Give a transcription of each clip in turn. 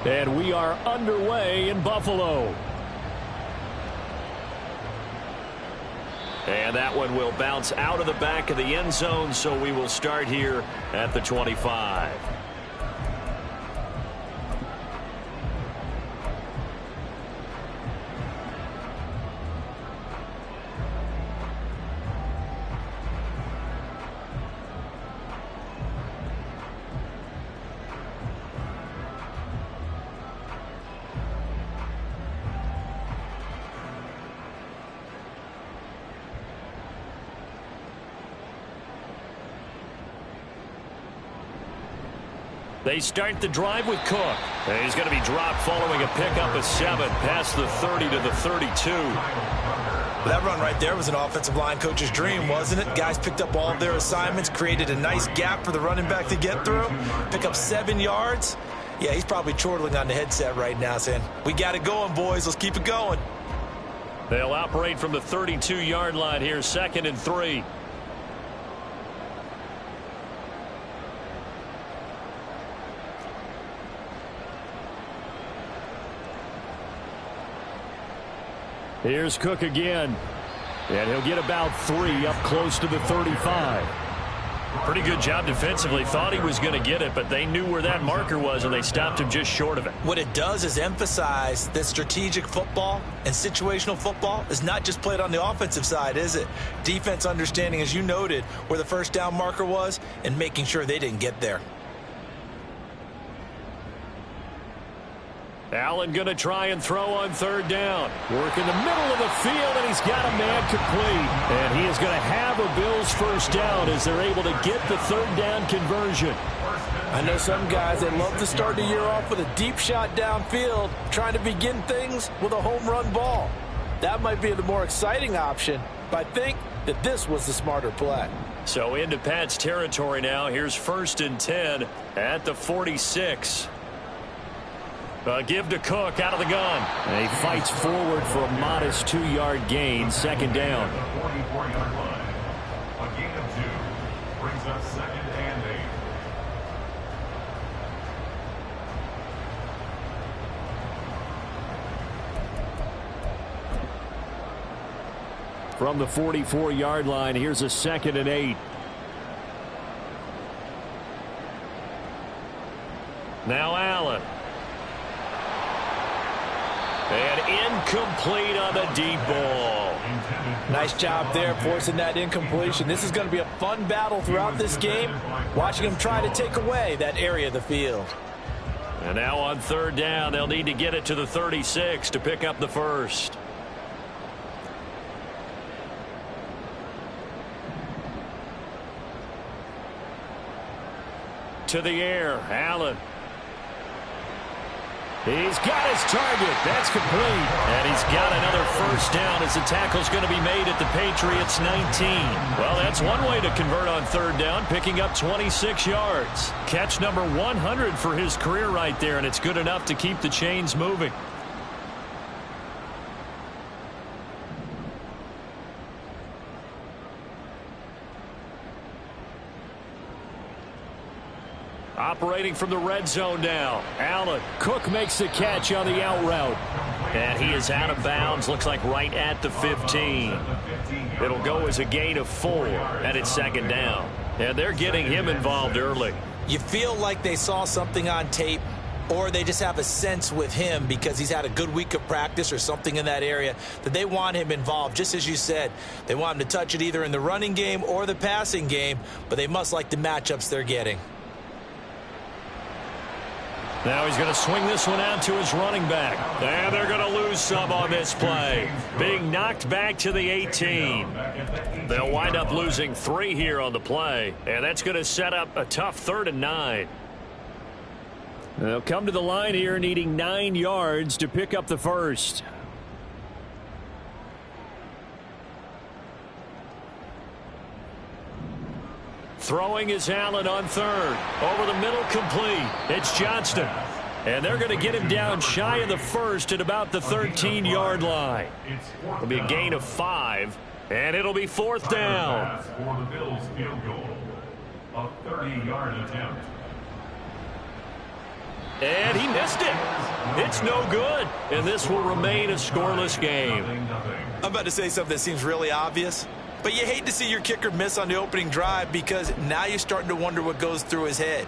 And we are underway in Buffalo. And that one will bounce out of the back of the end zone, so we will start here at the 25. They start the drive with Cook. And he's going to be dropped following a pickup of 7 past the 30 to the 32. That run right there was an offensive line coach's dream, wasn't it? Guys picked up all of their assignments, created a nice gap for the running back to get through, pick up 7 yards. Yeah, he's probably chortling on the headset right now saying, we got it going, boys. Let's keep it going. They'll operate from the 32-yard line here, 2nd and 3. Here's Cook again. And he'll get about 3 up close to the 35. Pretty good job defensively. Thought he was going to get it, but they knew where that marker was, and they stopped him just short of it. What it does is emphasize that strategic football and situational football is not just played on the offensive side, is it? Defense understanding, as you noted, where the first down marker was and making sure they didn't get there. Allen going to try and throw on 3rd down. Work in the middle of the field, and he's got a man complete. And he is going to have a Bills first down as they're able to get the 3rd down conversion. I know some guys that love to start the year off with a deep shot downfield, trying to begin things with a home run ball. That might be the more exciting option, but I think that this was the smarter play. So into Pat's territory now. Here's 1st and 10 at the 46. Give to Cook out of the gun. And he fights forward for a modest 2-yard gain, 2nd down. A gain of 2 brings up 2nd and 8. From the 44-yard line, here's a 2nd and 8. Now Allen. And incomplete on the deep ball. Nice job there forcing that incompletion. This is going to be a fun battle throughout this game, watching them try to take away that area of the field. And now on 3rd down, they'll need to get it to the 36 to pick up the first. To the air, Allen. He's got his target. That's complete. And he's got another first down as the tackle's going to be made at the Patriots 19. Well, that's one way to convert on 3rd down, picking up 26 yards. Catch number 100 for his career right there, and it's good enough to keep the chains moving. Operating from the red zone now. Allen. Cook makes the catch on the out route. And he is out of bounds. Looks like right at the 15. It'll go as a gain of 4, and it's 2nd down. And they're getting him involved early. You feel like they saw something on tape, or they just have a sense with him because he's had a good week of practice or something in that area that they want him involved. Just as you said, they want him to touch it either in the running game or the passing game, but they must like the matchups they're getting. Now he's going to swing this one out to his running back. And they're going to lose some on this play. Being knocked back to the 18. They'll wind up losing 3 here on the play. And that's going to set up a tough 3rd and 9. They'll come to the line here needing 9 yards to pick up the first. Throwing is Allen on 3rd. Over the middle, complete. It's Johnston. And they're going to get him down shy of the first at about the 13-yard line. It'll be a gain of 5, and it'll be 4th down. For the Bills field goal, a 30-yard attempt. And he missed it. It's no good. And this will remain a scoreless game. I'm about to say something that seems really obvious, but you hate to see your kicker miss on the opening drive because now you're starting to wonder what goes through his head.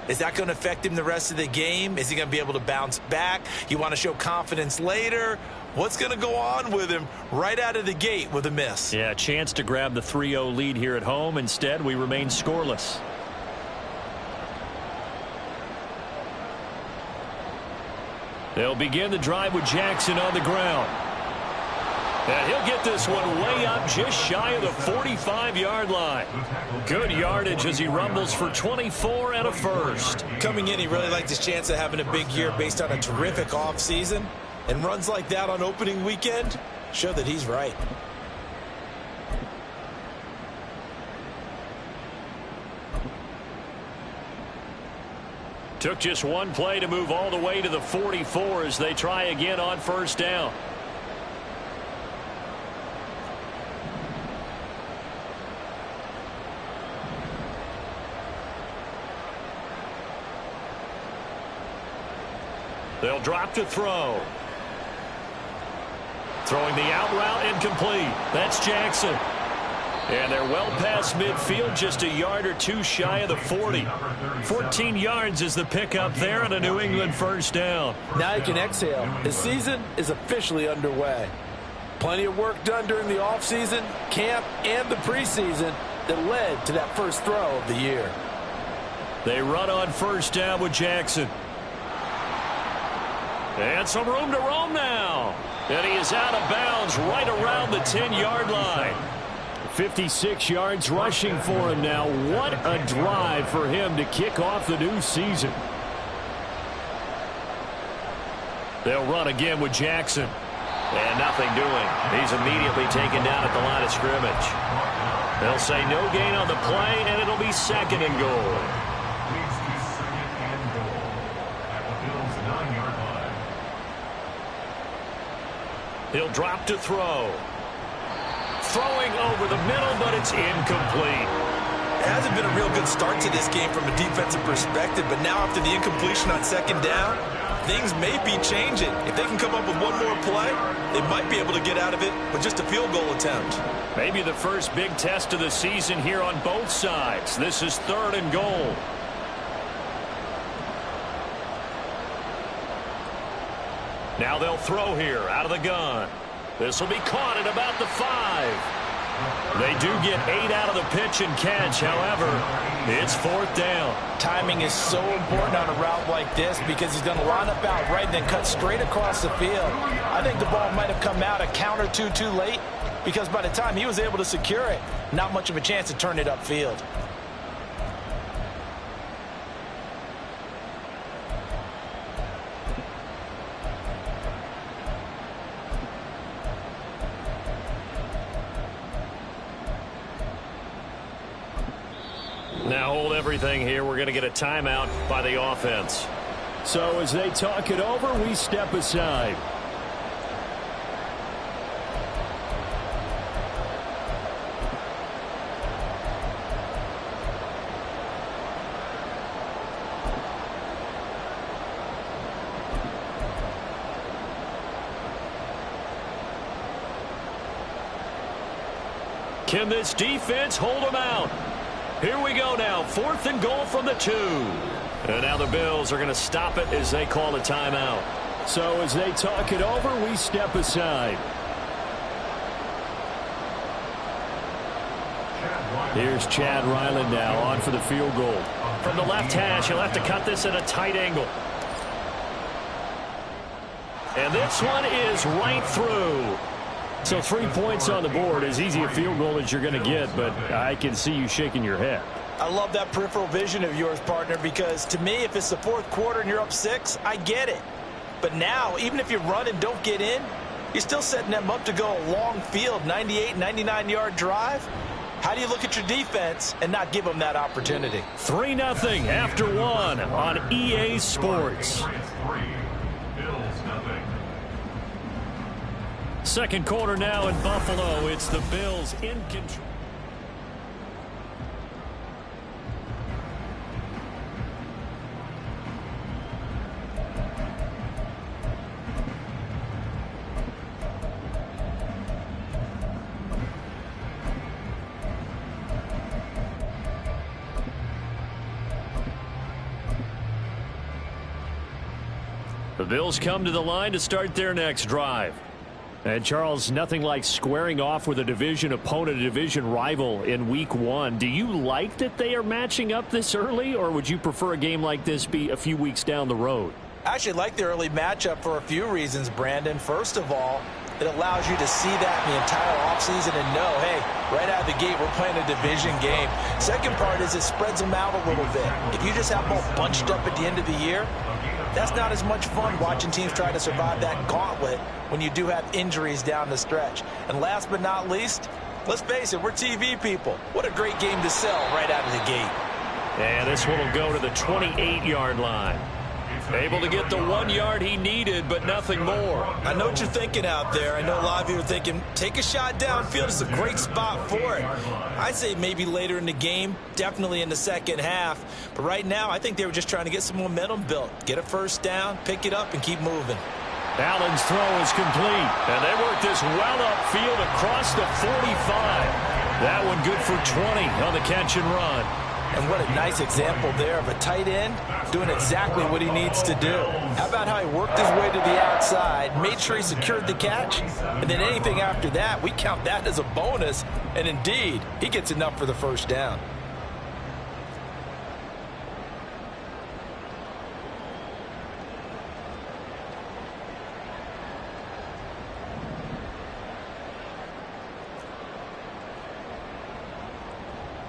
Is that going to affect him the rest of the game? Is he going to be able to bounce back? You want to show confidence later? What's going to go on with him right out of the gate with a miss? Yeah, a chance to grab the 3-0 lead here at home. Instead, we remain scoreless. They'll begin the drive with Jackson on the ground. And he'll get this one way up just shy of the 45-yard line. Good yardage as he rumbles for 24 and a first. Coming in, he really liked his chance of having a big year based on a terrific offseason. And runs like that on opening weekend show that he's right. Took just one play to move all the way to the 44 as they try again on first down. They'll drop to throw. Throwing the out route incomplete. That's Jackson. And they're well past midfield, just a yard or two shy of the 40. 14 yards is the pickup there on a New England first down. Now you can exhale. The season is officially underway. Plenty of work done during the offseason, camp, and the preseason that led to that first throw of the year. They run on first down with Jackson. And some room to roam now. And he is out of bounds right around the 10-yard line. 56 yards rushing for him now. What a drive for him to kick off the new season. They'll run again with Jackson. And nothing doing. He's immediately taken down at the line of scrimmage. They'll say no gain on the play, and it'll be second and goal. Leads to second and goal at the Bills' 9-yard line. He'll drop to throw. Throwing over the middle, but it's incomplete. It hasn't been a real good start to this game from a defensive perspective, but now after the incompletion on second down, things may be changing. If they can come up with one more play, they might be able to get out of it with just a field goal attempt. Maybe the first big test of the season here on both sides. This is third and goal. Now they'll throw here out of the gun. This will be caught at about the 5. They do get 8 out of the pitch and catch. However, it's fourth down. Timing is so important on a route like this because he's going to line up out right and then cut straight across the field. I think the ball might have come out a count or two too late because by the time he was able to secure it, not much of a chance to turn it upfield. Now hold everything here. We're going to get a timeout by the offense. So as they talk it over, we step aside. Can this defense hold them out? Here we go now. Fourth and goal from the 2. And now the Bills are going to stop it as they call a timeout. So as they talk it over, we step aside. Here's Chad Ryland now on for the field goal. From the left hash, he'll have to cut this at a tight angle. And this one is right through. So 3 points on the board, as easy a field goal as you're going to get, but I can see you shaking your head. I love that peripheral vision of yours, partner, because to me, if it's the fourth quarter and you're up 6, I get it. But now, even if you run and don't get in, you're still setting them up to go a long field, 98, 99-yard drive. How do you look at your defense and not give them that opportunity? 3-0 after 1 on EA Sports. Second quarter now in Buffalo. It's the Bills in control. The Bills come to the line to start their next drive. And, Charles, nothing like squaring off with a division opponent, a division rival in Week 1. Do you like that they are matching up this early, or would you prefer a game like this be a few weeks down the road? I actually like the early matchup for a few reasons, Brandon. First of all, it allows you to see that in the entire offseason and know, hey, right out of the gate, we're playing a division game. Second part is it spreads them out a little bit. If you just have them all bunched up at the end of the year, that's not as much fun watching teams try to survive that gauntlet when you do have injuries down the stretch. And last but not least, let's face it, we're TV people. What a great game to sell right out of the gate. And this one will go to the 28-yard line. Able to get the 1 yard he needed, but nothing more. I know what you're thinking out there. I know a lot of you are thinking, take a shot downfield. It's a great spot for it. I'd say maybe later in the game, definitely in the second half. But right now, I think they were just trying to get some momentum built. Get a first down, pick it up, and keep moving. Allen's throw is complete. And they work this well upfield across the 45. That one good for 20 on the catch and run. And what a nice example there of a tight end doing exactly what he needs to do. How about how he worked his way to the outside, made sure he secured the catch, and then anything after that, we count that as a bonus. And indeed, he gets enough for the first down.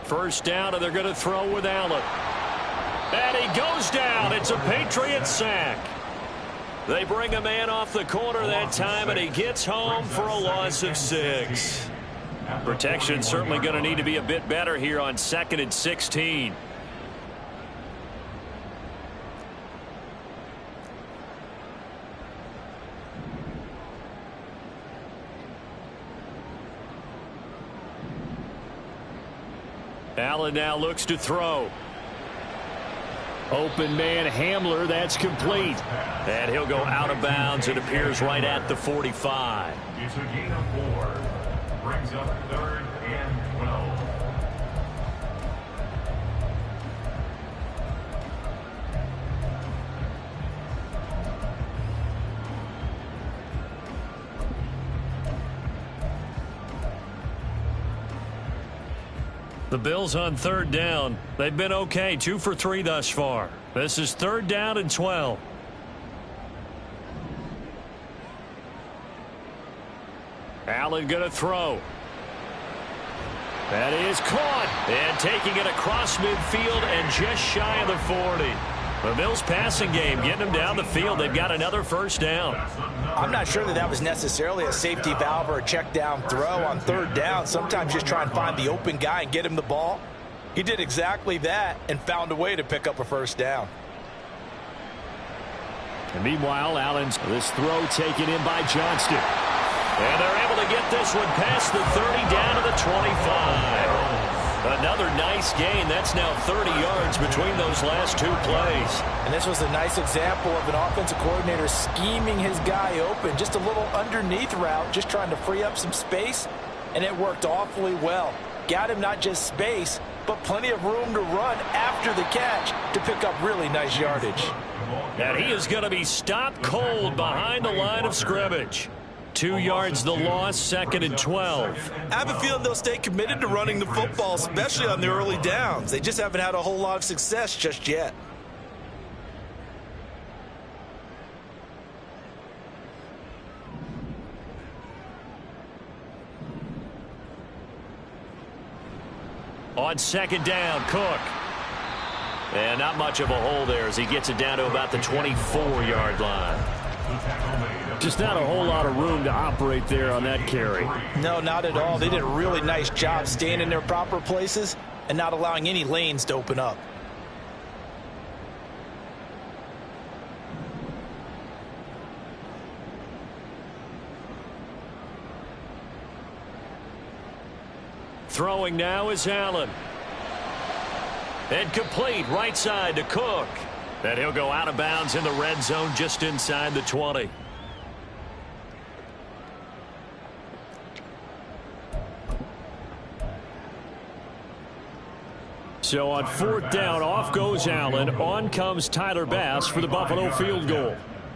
First down, and they're going to throw with Allen. And he goes down. It's a Patriot sack. They bring a man off the corner that time, and he gets home for a loss of 6. Protection certainly going to need to be a bit better here on 2nd and 16. Allen now looks to throw. Open man Hamler, that's complete. And he'll go out of bounds. It appears right at the 45. It's a gain of 4. Brings up 3rd and 12. The Bills on 3rd down. They've been okay, 2 for 3 thus far. This is 3rd down and 12. Allen going to throw. That is caught. And taking it across midfield and just shy of the 40. The Bills passing game getting them down the field. They've got another first down. I'm not sure that was necessarily a safety valve or a check down throw on 3rd down. Sometimes just try and find the open guy and get him the ball. He did exactly that and found a way to pick up a first down. And meanwhile, Allen's this throw taken in by Johnston. And they're able to get this one past the 30 down to the 25. Another nice gain. That's now 30 yards between those last 2 plays. And this was a nice example of an offensive coordinator scheming his guy open. Just a little underneath route, just trying to free up some space, and it worked awfully well. Got him not just space, but plenty of room to run after the catch to pick up really nice yardage. And he is going to be stopped cold behind the line of scrimmage. 2 yards the loss, 2nd and 12. I have a feeling they'll stay committed to running the football, especially on the early downs. They just haven't had a whole lot of success just yet. On 2nd down, Cook. And not much of a hole there as he gets it down to about the 24-yard line. Just not a whole lot of room to operate there on that carry. No, not at all. They did a really nice job staying in their proper places and not allowing any lanes to open up. Throwing now is Allen. And complete right side to Cook. And he'll go out of bounds in the red zone just inside the 20. So on 4th down, off goes Allen. On comes Tyler Bass for the Buffalo field goal.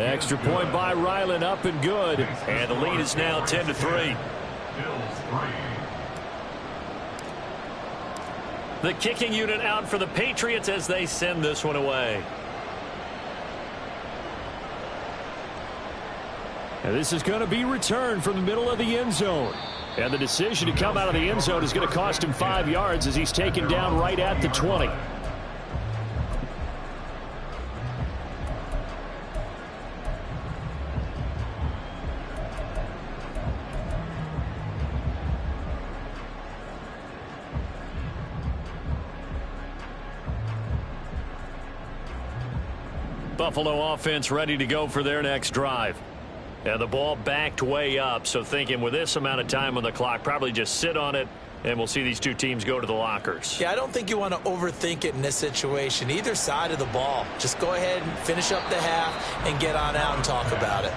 Extra point by Ryland, up and good. And the lead is now 10-3. Bills 3. The kicking unit out for the Patriots as they send this one away. And this is going to be returned from the middle of the end zone. And the decision to come out of the end zone is going to cost him 5 yards as he's taken down right at the 20. Buffalo offense ready to go for their next drive. And the ball backed way up, so thinking with this amount of time on the clock, probably just sit on it, and we'll see these two teams go to the lockers. Yeah, I don't think you want to overthink it in this situation. Either side of the ball. Just go ahead and finish up the half and get on out and talk about it.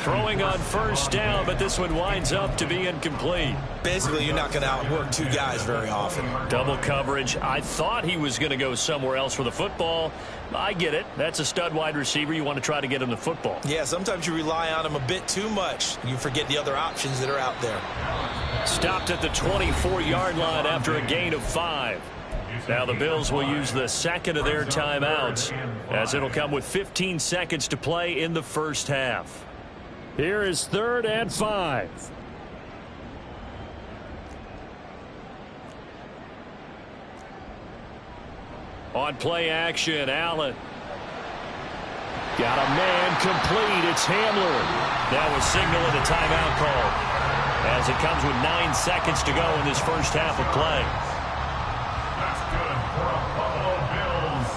Throwing on first down, but this one winds up to be incomplete. Basically, you're not going to outwork two guys very often. Double coverage. I thought he was going to go somewhere else with the football. I get it. That's a stud wide receiver. You want to try to get him the football. Yeah, sometimes you rely on him a bit too much. You forget the other options that are out there. Stopped at the 24-yard line after a gain of 5. Now the Bills will use the second of their timeouts as it'll come with 15 seconds to play in the first half. Here is 3rd and 5. On play action, Allen. Got a man complete. It's Hamler. That was signaling a timeout call as it comes with 9 seconds to go in this first half of play. That's good for the Buffalo Bills.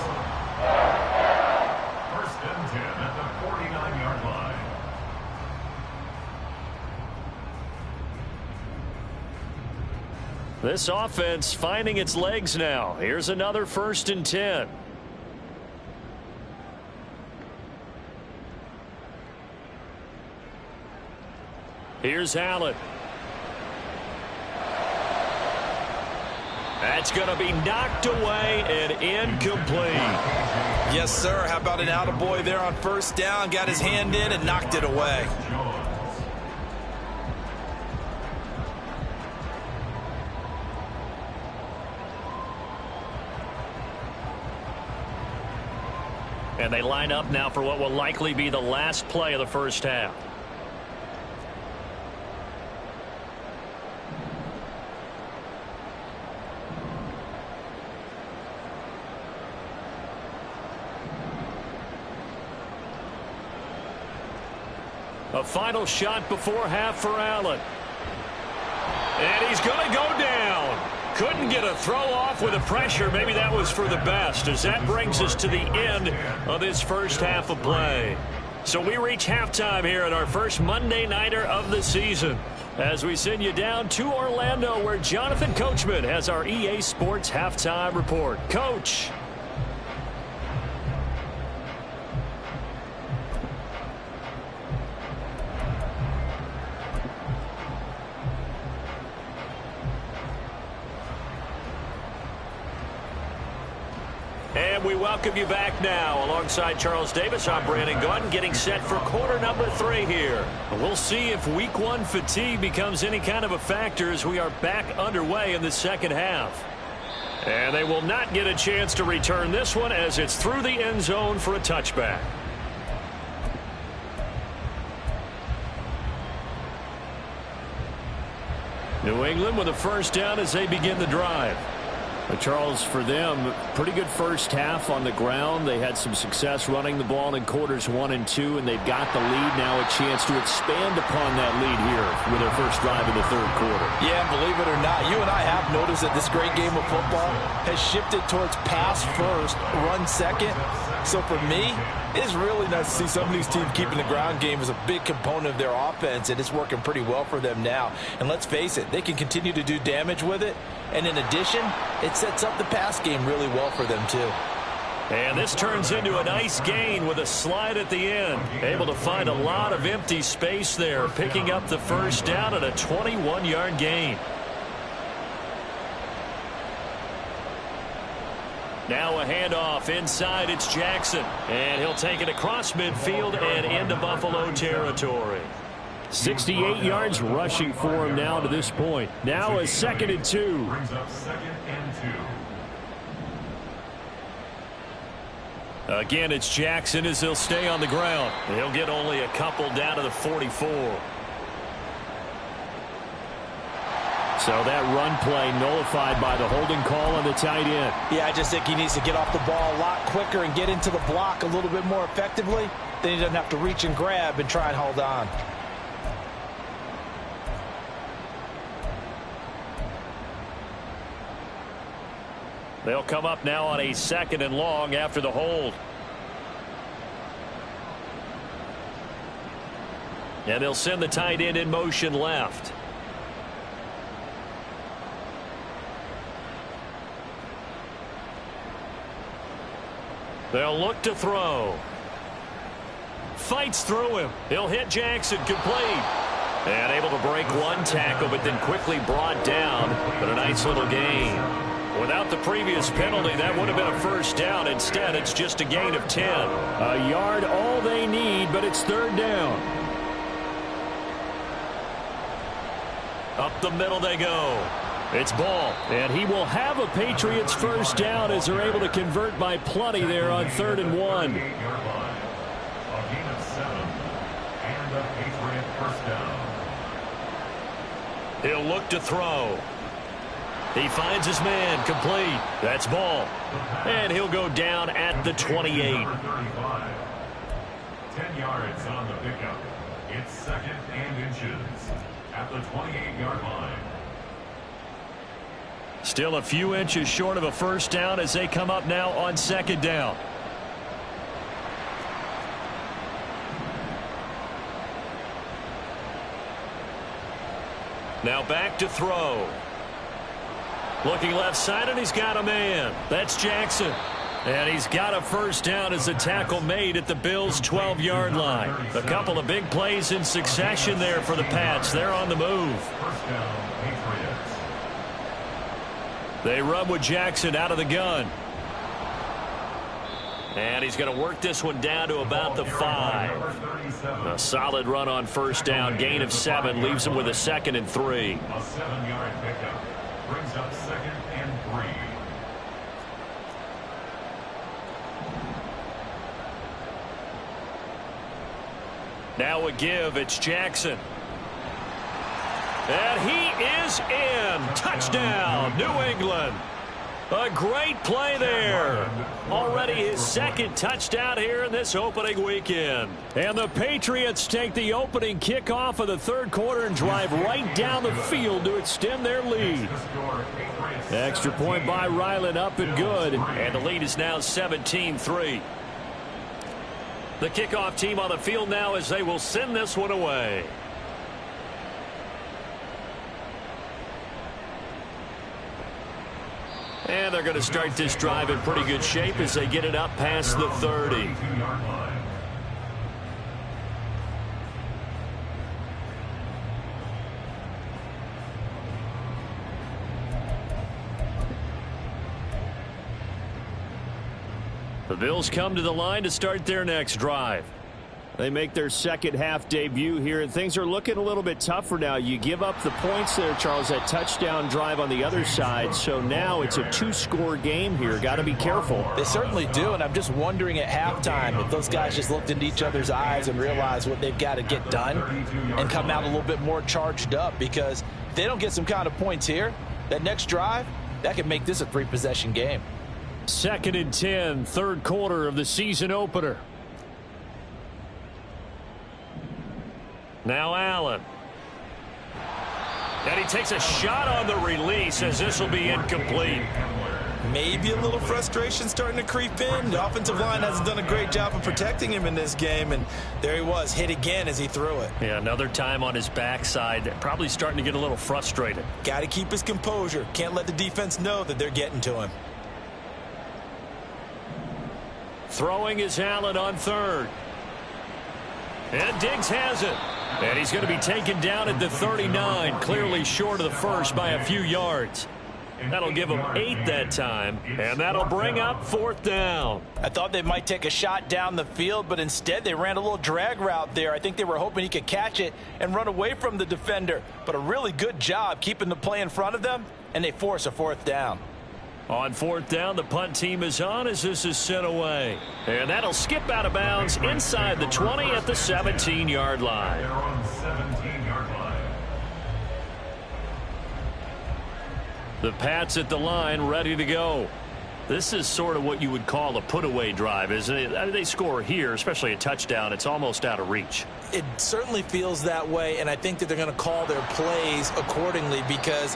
First and 10 at the 49-yard line. This offense finding its legs now. Here's another 1st and 10. Here's Allen. That's going to be knocked away and incomplete. Yes, sir. How about an attaboy there on first down? Got his hand in and knocked it away. And they line up now for what will likely be the last play of the first half. A final shot before half for Allen. And he's going to go down. Couldn't get a throw off with the pressure. Maybe that was for the best, as that brings us to the end of this first half of play. So we reach halftime here at our first Monday Nighter of the season, as we send you down to Orlando, where Jonathan Coachman has our EA Sports Halftime Report. Coach. And we welcome you back now. Alongside Charles Davis, I'm Brandon Gunn, getting set for quarter number 3 here. We'll see if week 1 fatigue becomes any kind of a factor as we are back underway in the second half. And they will not get a chance to return this one as it's through the end zone for a touchback. New England with a first down as they begin the drive. Charles, for them, pretty good first half on the ground. They had some success running the ball in quarters 1 and 2, and they've got the lead now, a chance to expand upon that lead here with their first drive in the 3rd quarter. Yeah, believe it or not, you and I have noticed that this great game of football has shifted towards pass first, run second. So for me, it's really nice to see some of these teams keeping the ground game as a big component of their offense, and it's working pretty well for them now. And let's face it, they can continue to do damage with it. And in addition, it sets up the pass game really well for them, too. And this turns into a nice gain with a slide at the end. Able to find a lot of empty space there, picking up the first down at a 21-yard gain. Now a handoff inside. It's Jackson. And he'll take it across midfield and into Buffalo territory. 68 yards rushing for him now to this point. Now a 2nd and 2. Brings up 2nd and 2. Again, it's Jackson as he'll stay on the ground. He'll get only a couple down to the 44. So that run play nullified by the holding call on the tight end. Yeah, I just think he needs to get off the ball a lot quicker and get into the block a little bit more effectively. Then he doesn't have to reach and grab and try and hold on. They'll come up now on a 2nd and long after the hold. And they'll send the tight end in motion left. They'll look to throw. Fights through him. He'll hit Jackson complete. And able to break one tackle, but then quickly brought down. But a nice little gain. Without the previous penalty, that would have been a 1st down. Instead, it's just a gain of 10. A yard all they need, but it's 3rd down. Up the middle they go. It's Ball. And he will have a Patriots 1st down as they're able to convert by plenty there on 3rd and 1. A gain of 7. And a Patriot 1st down. He'll look to throw. He finds his man complete. That's Ball. And he'll go down at the 28. 10 yards on the pickup. It's 2nd and inches at the 28-yard line. Still a few inches short of a 1st down as they come up now on 2nd down. Now back to throw. Looking left side, and he's got a man. That's Jackson. And he's got a 1st down as the tackle made at the Bills' 12-yard line. A couple of big plays in succession there for the Pats. They're on the move. 1st down, Patriots. They run with Jackson out of the gun. And he's going to work this one down to about the 5. A solid run on 1st down. Gain of 7 leaves him with a 2nd and 3. A 7-yard pickup brings up 2nd and 3. Now a give. It's Jackson. And he is in. Touchdown, New England. A great play there. Already his 2nd touchdown here in this opening weekend. And the Patriots take the opening kickoff of the 3rd quarter and drive right down the field to extend their lead. Extra point by Ryland, up and good. And the lead is now 17-3. The kickoff team on the field now as they will send this one away. And they're going to start this drive in pretty good shape as they get it up past the 30. The Bills come to the line to start their next drive. They make their 2nd half debut here, and things are looking a little bit tougher now. You give up the points there, Charles, that touchdown drive on the other side. So now it's a 2-score game here. Got to be careful. They certainly do, and I'm just wondering at halftime if those guys just looked into each other's eyes and realized what they've got to get done and come out a little bit more charged up, because if they don't get some kind of points here, that next drive, that could make this a 3-possession game. 2nd and 10, 3rd quarter of the season opener. Now Allen. And he takes a shot on the release as this will be incomplete. Maybe a little frustration starting to creep in. The offensive line hasn't done a great job of protecting him in this game, and there he was, hit again as he threw it. Yeah, another time on his backside. Probably starting to get a little frustrated. Got to keep his composure. Can't let the defense know that they're getting to him. Throwing is Allen on 3rd. And Diggs has it. And he's going to be taken down at the 39, clearly short of the 1st by a few yards. That'll give them 8 that time, and that'll bring up 4th down. I thought they might take a shot down the field, but instead they ran a little drag route there. I think they were hoping he could catch it and run away from the defender, but a really good job keeping the play in front of them, and they force a 4th down. On 4th down, the punt team is on as this is sent away. And that'll skip out of bounds inside the 20 at the 17-yard line. They're on 17-yard line. The Pats at the line ready to go. This is sort of what you would call a put-away drive, isn't it? I mean, they score here, especially a touchdown. It's almost out of reach. It certainly feels that way, and I think that they're going to call their plays accordingly because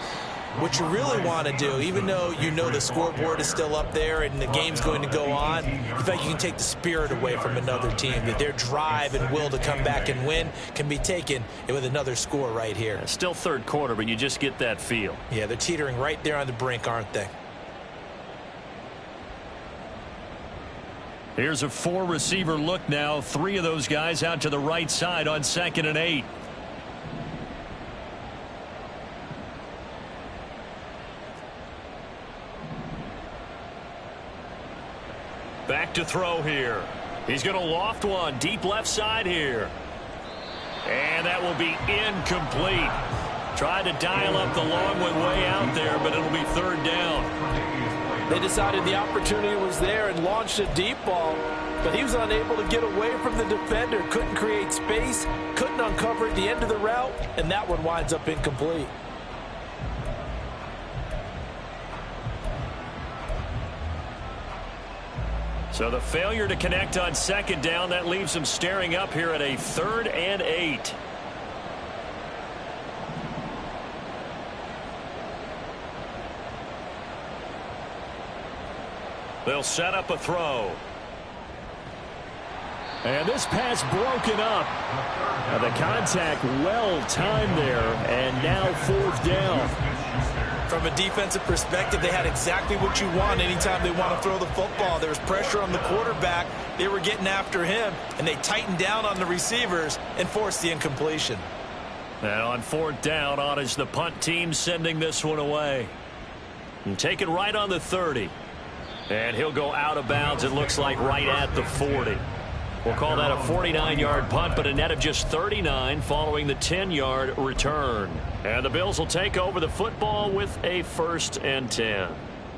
what you really want to do, even though you know the scoreboard is still up there and the game's going to go on, in fact, you can take the spirit away from another team, that their drive and will to come back and win can be taken with another score right here. Still 3rd quarter, but you just get that feel. Yeah, they're teetering right there on the brink, aren't they? Here's a 4-receiver look now. 3 of those guys out to the right side on 2nd and 8. Back to throw here. He's going to loft one deep left side here. And that will be incomplete. Tried to dial up the long one way out there, but it'll be 3rd down. They decided the opportunity was there and launched a deep ball, but he was unable to get away from the defender. Couldn't create space, couldn't uncover at the end of the route, and that one winds up incomplete. So the failure to connect on 2nd down, that leaves them staring up here at a 3rd and 8. They'll set up a throw. And this pass broken up. The contact well timed there, and now 4th down. From a defensive perspective, they had exactly what you want anytime they want to throw the football. There was pressure on the quarterback. They were getting after him, and they tightened down on the receivers and forced the incompletion. And on 4th down, on is the punt team sending this one away. And take it right on the 30. And he'll go out of bounds, it looks like, right at the 40. We'll call that a 49-yard punt, but a net of just 39 following the 10-yard return. And the Bills will take over the football with a 1st and 10.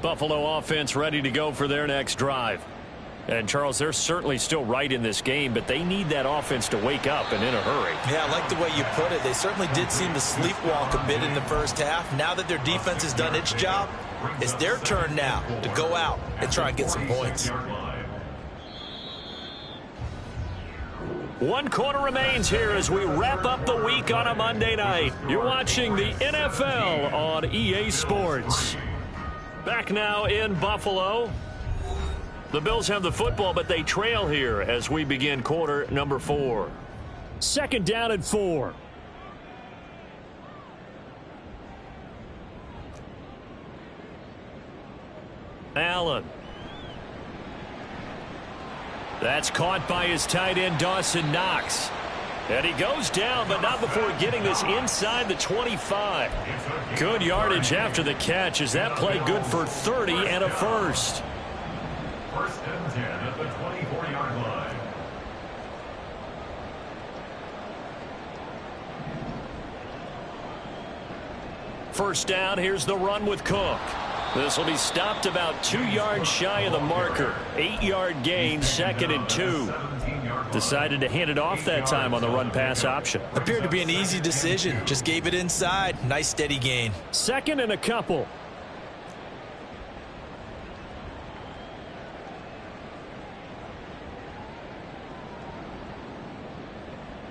Buffalo offense ready to go for their next drive. And, Charles, they're certainly still right in this game, but they need that offense to wake up and in a hurry. Yeah, I like the way you put it. They certainly did seem to sleepwalk a bit in the first half. Now that their defense has done its job, it's their turn now to go out and try and get some points. 1 quarter remains here as we wrap up the week on a Monday night. You're watching the NFL on EA Sports. Back now in Buffalo. The Bills have the football, but they trail here as we begin quarter number 4. 2nd down and 4. Allen. That's caught by his tight end, Dawson Knox. And he goes down, but not before getting this inside the 25. Good yardage after the catch. Is that play good for 30 and a 1st? 1st and 10 at the 24-yard line. First down, here's the run with Cook. This will be stopped about 2 yards shy of the marker. 8-yard gain, 2nd and 2. Decided to hand it off that time on the run-pass option. Appeared to be an easy decision. Just gave it inside. Nice steady gain. 2nd and a couple.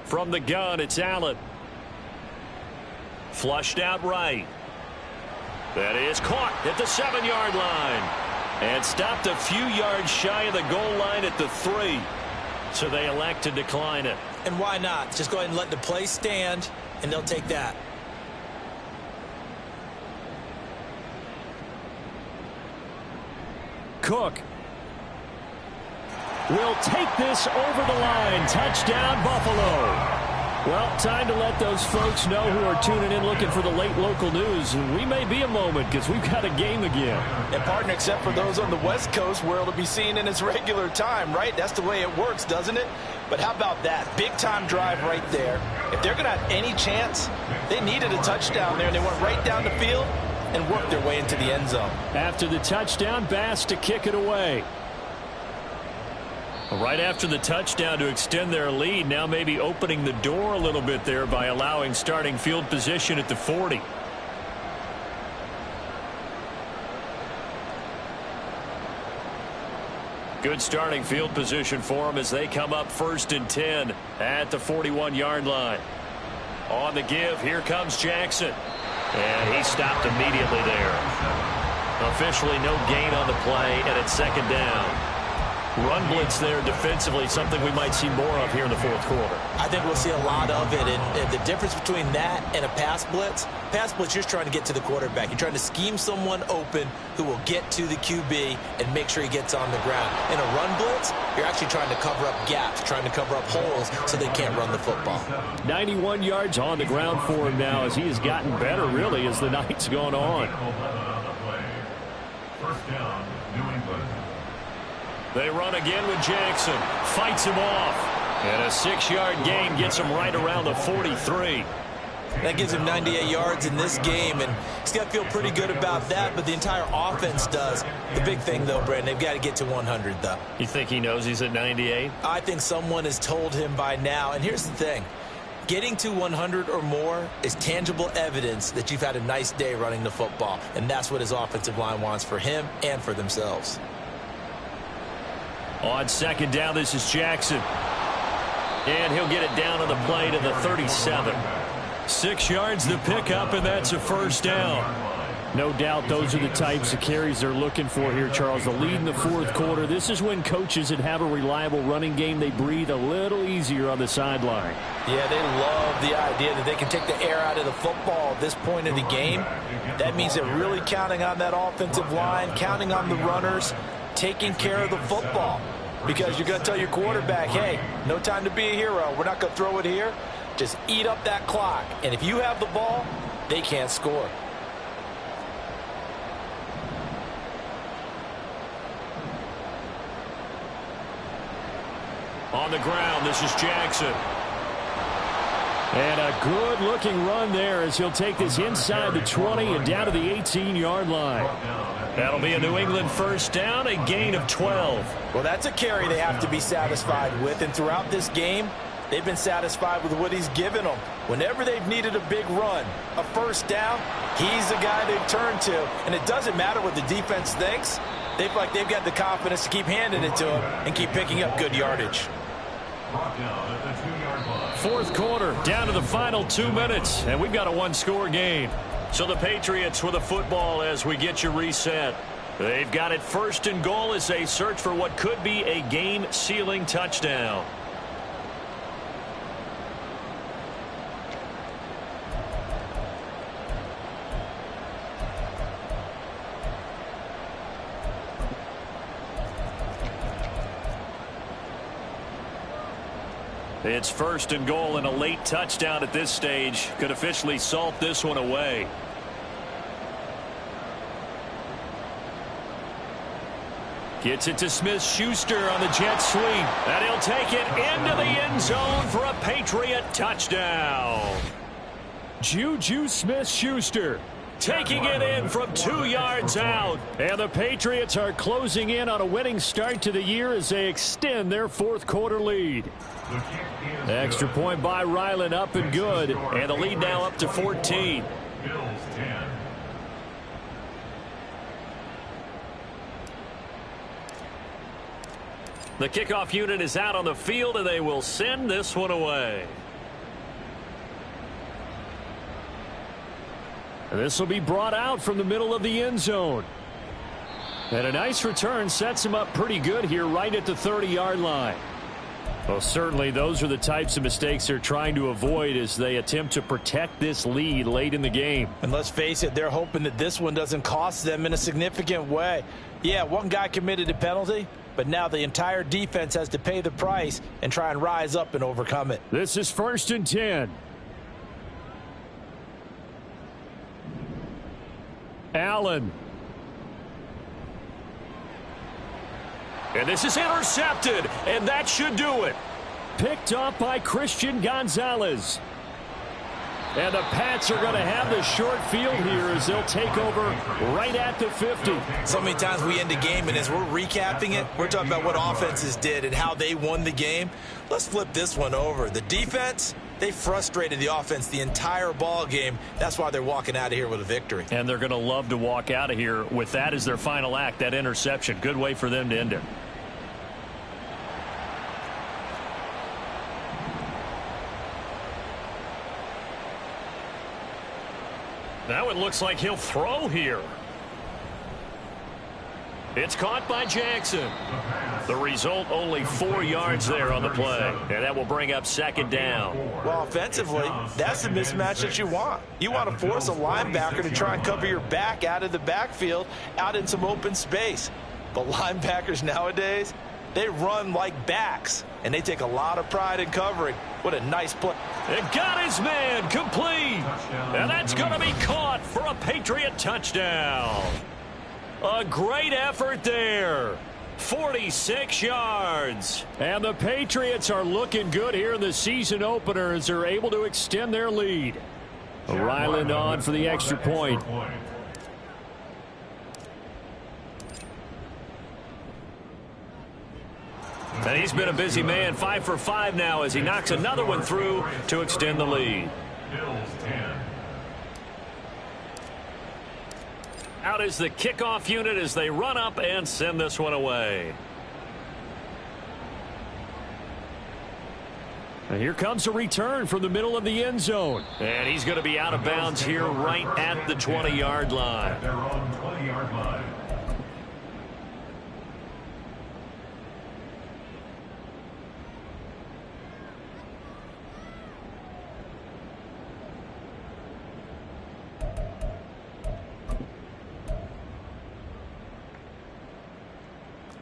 From the gun, it's Allen. Flushed out right. That is caught at the 7-yard line. And stopped a few yards shy of the goal line at the 3. So they elect to decline it. And why not? Just go ahead and let the play stand, and they'll take that. Cook will take this over the line. Touchdown, Buffalo. Well, time to let those folks know who are tuning in looking for the late local news. We may be a moment because we've got a game again. And partner, except for those on the West Coast where it'll be seen in its regular time, right? That's the way it works, doesn't it? But how about that? Big time drive right there. If they're going to have any chance, they needed a touchdown there, and they went right down the field and worked their way into the end zone. After the touchdown, Bass to kick it away. Right after the touchdown to extend their lead, now maybe opening the door a little bit there by allowing starting field position at the 40. Good starting field position for them as they come up 1st and 10 at the 41-yard line. On the give, here comes Jackson. And he stopped immediately there. Officially no gain on the play, and it's 2nd down. Run blitz there defensively, something we might see more of here in the 4th quarter. I think we'll see a lot of it, and the difference between that and a pass blitz, you're trying to get to the quarterback. You're trying to scheme someone open who will get to the QB and make sure he gets on the ground. In a run blitz, you're actually trying to cover up gaps, trying to cover up holes so they can't run the football. 91 yards on the ground for him now as he has gotten better, really, as the night's gone on. 1st down, New England. They run again with Jackson. Fights him off. And a 6-yard gain gets him right around the 43. That gives him 98 yards in this game, and he's got to feel pretty good about that, but the entire offense does. The big thing, though, Brandon, they've got to get to 100, though. You think he knows he's at 98? I think someone has told him by now, and here's the thing. Getting to 100 or more is tangible evidence that you've had a nice day running the football, and that's what his offensive line wants for him and for themselves. On 2nd down, this is Jackson. And he'll get it down on the play to the 37. 6 yards the pickup, and that's a 1st down. No doubt those are the types of carries they're looking for here, Charles. The lead in the 4th quarter. This is when coaches that have a reliable running game, they breathe a little easier on the sideline. Yeah, they love the idea that they can take the air out of the football at this point of the game. That means they're really counting on that offensive line, counting on the runners, taking care of the football, because you're going to tell your quarterback, hey, no time to be a hero. We're not going to throw it here. Just eat up that clock. And if you have the ball, they can't score. On the ground, this is Jackson. And a good-looking run there as he'll take this inside the 20 and down to the 18-yard line. That'll be a New England 1st down, a gain of 12. Well, that's a carry they have to be satisfied with, and throughout this game, they've been satisfied with what he's given them. Whenever they've needed a big run, a 1st down, he's the guy they've turned to. And it doesn't matter what the defense thinks. They feel like they've got the confidence to keep handing it to him and keep picking up good yardage. 4th quarter, down to the final 2 minutes, and we've got a 1-score game. So the Patriots with a football as we get you reset. They've got it 1st and goal as they search for what could be a game-sealing touchdown. It's 1st and goal, and a late touchdown at this stage could officially salt this one away. Gets it to Smith-Schuster on the jet sweep, and he'll take it into the end zone for a Patriot touchdown. Juju Smith-Schuster taking it in from 2 yards out. And the Patriots are closing in on a winning start to the year as they extend their 4th quarter lead. Extra point by Ryland, up and good. And the lead now up to 14. Bills 10. The kickoff unit is out on the field, and they will send this one away. This will be brought out from the middle of the end zone. And a nice return sets him up pretty good here right at the 30-yard line. Well, certainly those are the types of mistakes they're trying to avoid as they attempt to protect this lead late in the game. And let's face it, they're hoping that this one doesn't cost them in a significant way. Yeah, one guy committed a penalty, but now the entire defense has to pay the price and try and rise up and overcome it. This is 1st and 10. Allen. And this is intercepted, and that should do it. Picked up by Christian Gonzalez. And the Pats are going to have the short field here as they'll take over right at the 50. So many times we end a game, and as we're recapping it, we're talking about what offenses did and how they won the game. Let's flip this one over. The defense, they frustrated the offense the entire ball game. That's why they're walking out of here with a victory. And they're going to love to walk out of here with that as their final act, that interception. Good way for them to end it. Now it looks like he'll throw here. It's caught by Jackson. The result, only 4 yards there on the play. And that will bring up 2nd down. Well, offensively, that's the mismatch that you want. You want to force a linebacker to try and cover your back out of the backfield, out in some open space. But linebackers nowadays, they run like backs, and they take a lot of pride in covering. What a nice play. And got his man complete. And that's going to be caught for a Patriot touchdown. A great effort there. 46 yards. And the Patriots are looking good here in the season opener as they're able to extend their lead. Ryland on for the extra point. And he's been a busy man, 5 for 5 now as he knocks another one through to extend the lead. Bills 10. Out is the kickoff unit as they run up and send this one away. And here comes a return from the middle of the end zone. And he's going to be out of bounds here right at the 20-yard line. Their own 20-yard line.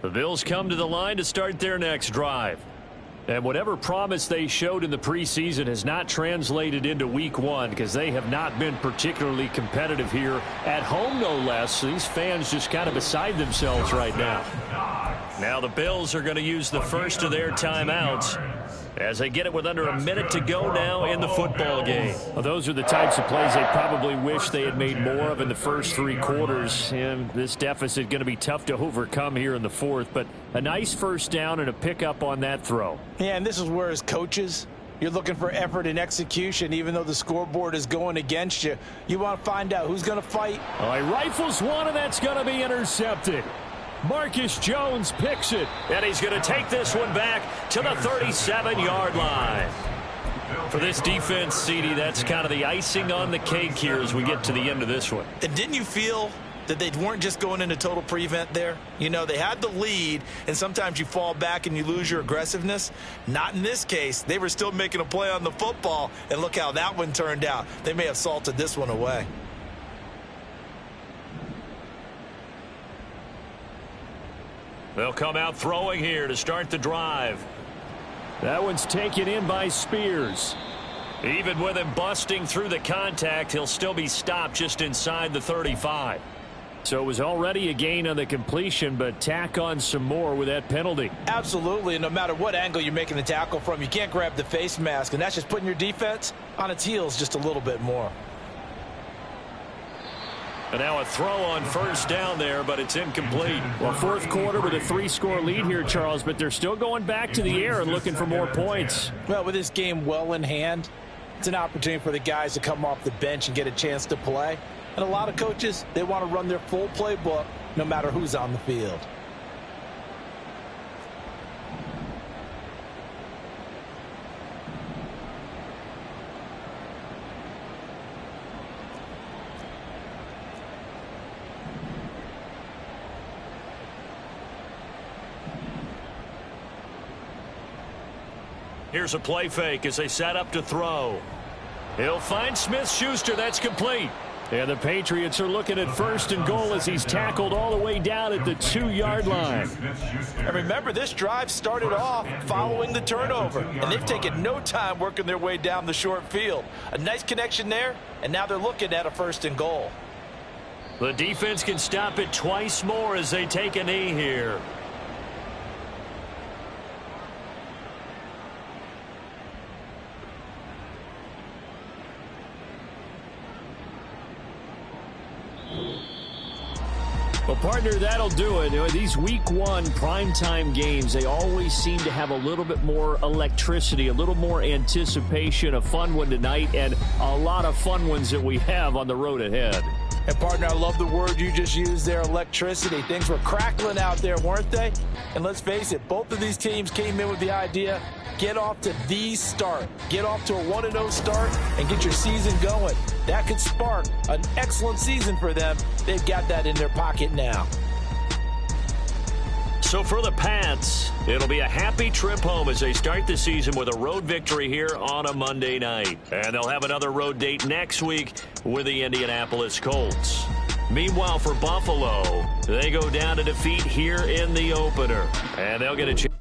The Bills come to the line to start their next drive. And whatever promise they showed in the preseason has not translated into week 1 because they have not been particularly competitive here at home, no less. These fans just kind of beside themselves right now. Now the Bills are going to use the first of their timeouts as they get it with under a minute to go now in the football game. Well, those are the types of plays they probably wish they had made more of in the first 3 quarters. And this deficit going to be tough to overcome here in the 4th. But a nice first down and a pickup on that throw. Yeah, and this is where as coaches, you're looking for effort and execution. Even though the scoreboard is going against you, you want to find out who's going to fight. All right, rifles one, and that's going to be intercepted. Marcus Jones picks it, and he's going to take this one back to the 37-yard line. For this defense, CD, that's kind of the icing on the cake here as we get to the end of this one. And didn't you feel that they weren't just going into total prevent there? You know, they had the lead, and sometimes you fall back and you lose your aggressiveness. Not in this case. They were still making a play on the football, and look how that one turned out. They may have salted this one away. They'll come out throwing here to start the drive. That one's taken in by Spears. Even with him busting through the contact, he'll still be stopped just inside the 35. So it was already a gain on the completion, but tack on some more with that penalty. Absolutely, and no matter what angle you're making the tackle from, you can't grab the face mask, and that's just putting your defense on its heels just a little bit more. And now a throw on first down there, but it's incomplete. Well, 4th quarter with a 3-score lead here, Charles, but they're still going back to the air and looking for more points. Well, with this game well in hand, it's an opportunity for the guys to come off the bench and get a chance to play. And a lot of coaches, they want to run their full playbook no matter who's on the field. Here's a play fake as they set up to throw. He'll find Smith-Schuster. That's complete. And the Patriots are looking at 1st and goal as he's tackled all the way down at the 2-yard line. And remember, this drive started off following the turnover, and they've taken no time working their way down the short field. A nice connection there, and now they're looking at a 1st and goal. The defense can stop it twice more as they take a knee here. Well, partner, that'll do it. These Week 1 primetime games, they always seem to have a little bit more electricity, a little more anticipation. A fun one tonight, and a lot of fun ones that we have on the road ahead. And, partner, I love the word you just used there, electricity. Things were crackling out there, weren't they? And let's face it, both of these teams came in with the idea, get off to the start. Get off to a 1-0 start and get your season going. That could spark an excellent season for them. They've got that in their pocket now. So for the Pats, it'll be a happy trip home as they start the season with a road victory here on a Monday night. And they'll have another road date next week with the Indianapolis Colts. Meanwhile, for Buffalo, they go down to defeat here in the opener. And they'll get a chance.